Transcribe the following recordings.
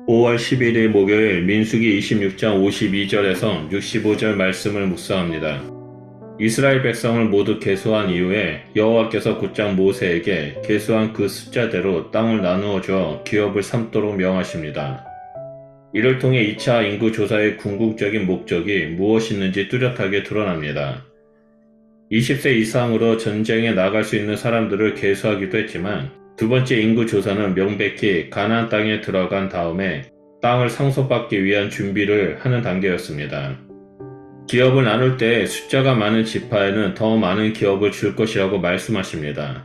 5월 11일 목요일 민수기 26장 52절에서 65절 말씀을 묵상합니다. 이스라엘 백성을 모두 계수한 이후에 여호와께서 곧장 모세에게 계수한 그 숫자대로 땅을 나누어 주어 기업을 삼도록 명하십니다. 이를 통해 2차 인구 조사의 궁극적인 목적이 무엇이있는지 뚜렷하게 드러납니다. 20세 이상으로 전쟁에 나갈 수 있는 사람들을 계수하기도 했지만 두 번째 인구 조사는 명백히 가나안 땅에 들어간 다음에 땅을 상속받기 위한 준비를 하는 단계였습니다. 기업을 나눌 때 숫자가 많은 지파에는 더 많은 기업을 줄 것이라고 말씀하십니다.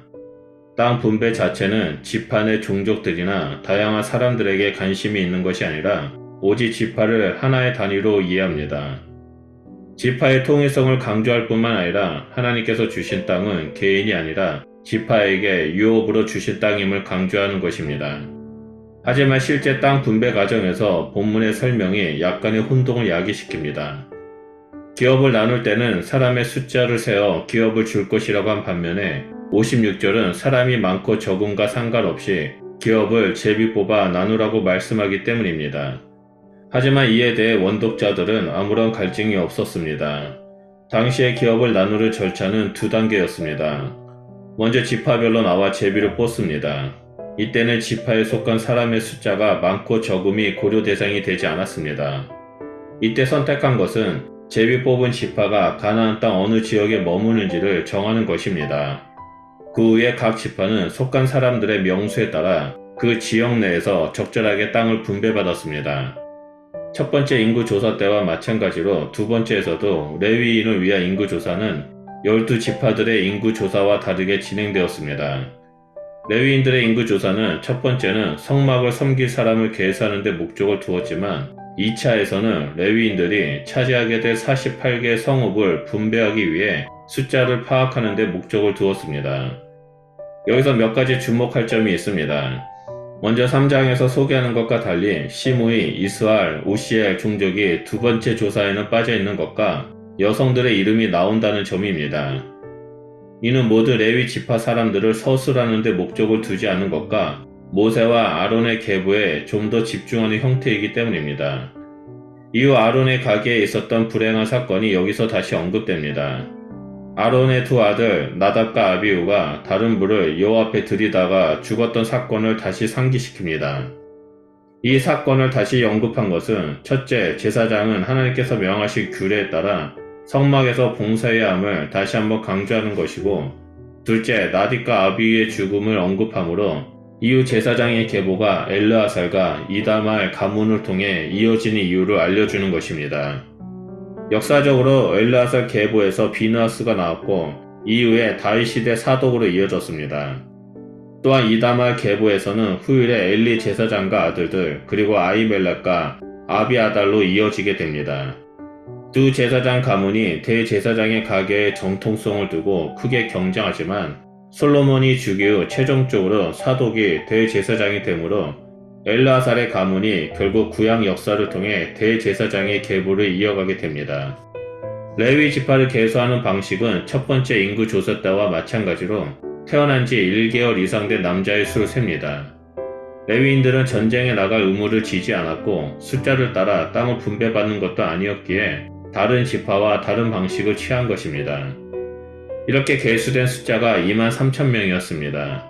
땅 분배 자체는 지파 내 종족들이나 다양한 사람들에게 관심이 있는 것이 아니라 오직 지파를 하나의 단위로 이해합니다. 지파의 통일성을 강조할 뿐만 아니라 하나님께서 주신 땅은 개인이 아니라 지파에게 유업으로 주신 땅임을 강조하는 것입니다. 하지만 실제 땅 분배 과정에서 본문의 설명이 약간의 혼동을 야기시킵니다. 기업을 나눌 때는 사람의 숫자를 세어 기업을 줄 것이라고 한 반면에 56절은 사람이 많고 적음과 상관없이 기업을 제비 뽑아 나누라고 말씀하기 때문입니다. 하지만 이에 대해 원독자들은 아무런 갈증이 없었습니다. 당시의 기업을 나누는 절차는 두 단계였습니다. 먼저 지파별로 나와 제비를 뽑습니다. 이때는 지파에 속한 사람의 숫자가 많고 적음이 고려 대상이 되지 않았습니다. 이때 선택한 것은 제비 뽑은 지파가 가나안 땅 어느 지역에 머무는지를 정하는 것입니다. 그 후에 각 지파는 속한 사람들의 명수에 따라 그 지역 내에서 적절하게 땅을 분배받았습니다. 첫 번째 인구조사 때와 마찬가지로 두 번째에서도 레위인을 위한 인구조사는 12지파들의 인구조사와 다르게 진행되었습니다. 레위인들의 인구조사는 첫 번째는 성막을 섬길 사람을 계수하는 데 목적을 두었지만 2차에서는 레위인들이 차지하게 될 48개 성읍을 분배하기 위해 숫자를 파악하는 데 목적을 두었습니다. 여기서 몇 가지 주목할 점이 있습니다. 먼저 3장에서 소개하는 것과 달리 시므이, 이스알, 우시엘 종족이 두 번째 조사에는 빠져있는 것과 여성들의 이름이 나온다는 점입니다. 이는 모든 레위 지파 사람들을 서술하는 데 목적을 두지 않은 것과 모세와 아론의 계보에 좀 더 집중하는 형태이기 때문입니다. 이후 아론의 가게에 있었던 불행한 사건이 여기서 다시 언급됩니다. 아론의 두 아들 나답과 아비후가 다른 불을 여호와 앞에 들이다가 죽었던 사건을 다시 상기시킵니다. 이 사건을 다시 언급한 것은 첫째, 제사장은 하나님께서 명하신 규례에 따라 성막에서 봉사해야 함을 다시 한번 강조하는 것이고, 둘째, 나답과 아비후의 죽음을 언급하므로 이후 제사장의 계보가 엘르아살과 이다말 가문을 통해 이어지는 이유를 알려주는 것입니다. 역사적으로 엘르아살 계보에서 비느하스가 나왔고 이후에 다윗 시대 사독으로 이어졌습니다. 또한 이다말 계보에서는 후일에 엘리 제사장과 아들들 그리고 아히멜렉과 아비아달로 이어지게 됩니다. 두 제사장 가문이 대제사장의 가계에 정통성을 두고 크게 경쟁하지만 솔로몬이 죽이 후 최종적으로 사독이 대제사장이 되므로 엘르아살의 가문이 결국 구약 역사를 통해 대제사장의 계보를 이어가게 됩니다. 레위 지파를 계수하는 방식은 첫 번째 인구 조사 때와 마찬가지로 태어난 지 1개월 이상 된 남자의 수를 셉니다. 레위인들은 전쟁에 나갈 의무를 지지 않았고 숫자를 따라 땅을 분배받는 것도 아니었기에 다른 지파와 다른 방식을 취한 것입니다. 이렇게 계수된 숫자가 23,000명이었습니다.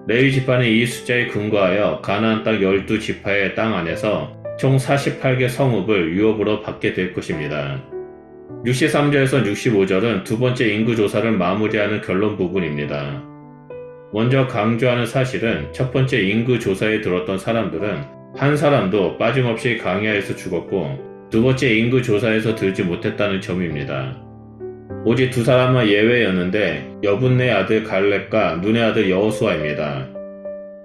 레위 지파는 이 숫자에 근거하여 가나안 땅 12지파의 땅 안에서 총 48개 성읍을 유업으로 받게 될 것입니다. 63절에서 65절은 두 번째 인구조사를 마무리하는 결론 부분입니다. 먼저 강조하는 사실은 첫 번째 인구조사에 들었던 사람들은 한 사람도 빠짐없이 강야에서 죽었고 두 번째 인구조사에서 들지 못했다는 점입니다. 오직 두 사람은 예외였는데 여분네 아들 갈렙과 눈의 아들 여호수아입니다.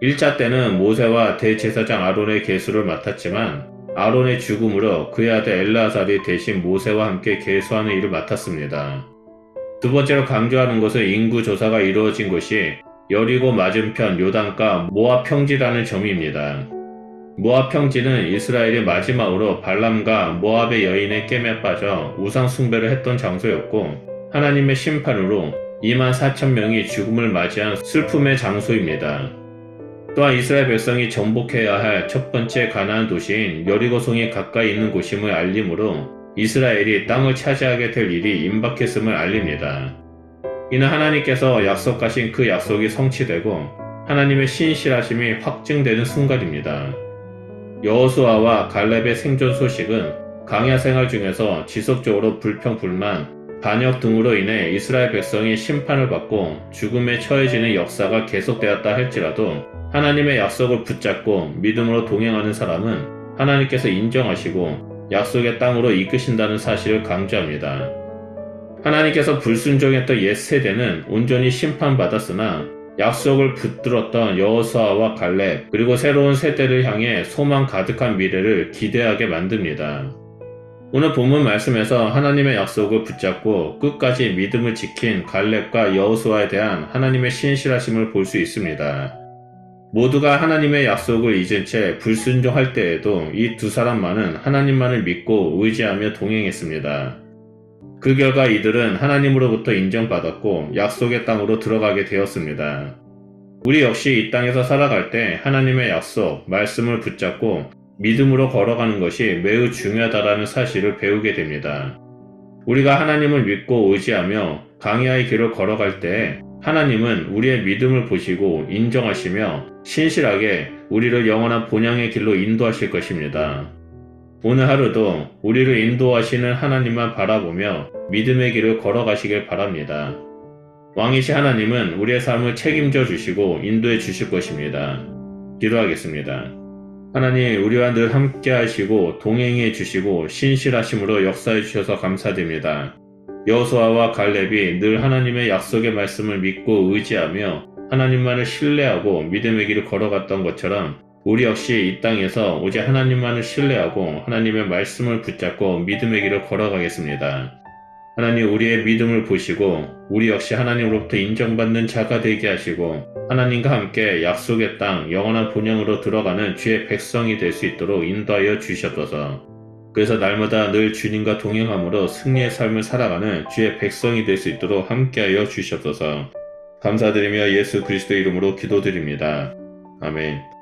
1차 때는 모세와 대제사장 아론의 계수를 맡았지만 아론의 죽음으로 그의 아들 엘르아살이 대신 모세와 함께 계수하는 일을 맡았습니다. 두 번째로 강조하는 것은 인구조사가 이루어진 곳이 여리고 맞은편 요단가 모압 평지라는 점입니다. 모압 평지는 이스라엘이 마지막으로 발람과 모압의 여인의 깸에 빠져 우상 숭배를 했던 장소였고 하나님의 심판으로 24,000명이 죽음을 맞이한 슬픔의 장소입니다. 또한 이스라엘 백성이 정복해야 할 첫 번째 가나안 도시인 여리고성이 가까이 있는 곳임을 알림으로 이스라엘이 땅을 차지하게 될 일이 임박했음을 알립니다. 이는 하나님께서 약속하신 그 약속이 성취되고 하나님의 신실하심이 확증되는 순간입니다. 여호수아와 갈렙의 생존 소식은 광야 생활 중에서 지속적으로 불평불만, 반역 등으로 인해 이스라엘 백성이 심판을 받고 죽음에 처해지는 역사가 계속되었다 할지라도 하나님의 약속을 붙잡고 믿음으로 동행하는 사람은 하나님께서 인정하시고 약속의 땅으로 이끄신다는 사실을 강조합니다. 하나님께서 불순종했던 옛 세대는 온전히 심판받았으나 약속을 붙들었던 여호수아와 갈렙 그리고 새로운 세대를 향해 소망 가득한 미래를 기대하게 만듭니다. 오늘 본문 말씀에서 하나님의 약속을 붙잡고 끝까지 믿음을 지킨 갈렙과 여호수아에 대한 하나님의 신실하심을 볼 수 있습니다. 모두가 하나님의 약속을 잊은 채 불순종할 때에도 이 두 사람만은 하나님만을 믿고 의지하며 동행했습니다. 그 결과 이들은 하나님으로부터 인정받았고 약속의 땅으로 들어가게 되었습니다. 우리 역시 이 땅에서 살아갈 때 하나님의 약속, 말씀을 붙잡고 믿음으로 걸어가는 것이 매우 중요하다는 사실을 배우게 됩니다. 우리가 하나님을 믿고 의지하며 광야의 길을 걸어갈 때 하나님은 우리의 믿음을 보시고 인정하시며 신실하게 우리를 영원한 본향의 길로 인도하실 것입니다. 오늘 하루도 우리를 인도하시는 하나님만 바라보며 믿음의 길을 걸어가시길 바랍니다. 왕이신 하나님은 우리의 삶을 책임져 주시고 인도해 주실 것입니다. 기도하겠습니다. 하나님, 우리와 늘 함께 하시고 동행해 주시고 신실하심으로 역사해 주셔서 감사드립니다. 여호수아와 갈렙이 늘 하나님의 약속의 말씀을 믿고 의지하며 하나님만을 신뢰하고 믿음의 길을 걸어갔던 것처럼 우리 역시 이 땅에서 오직 하나님만을 신뢰하고 하나님의 말씀을 붙잡고 믿음의 길을 걸어가겠습니다. 하나님, 우리의 믿음을 보시고 우리 역시 하나님으로부터 인정받는 자가 되게 하시고 하나님과 함께 약속의 땅 영원한 본향으로 들어가는 주의 백성이 될 수 있도록 인도하여 주시옵소서. 그래서 날마다 늘 주님과 동행함으로 승리의 삶을 살아가는 주의 백성이 될 수 있도록 함께하여 주시옵소서. 감사드리며 예수 그리스도의 이름으로 기도드립니다. 아멘.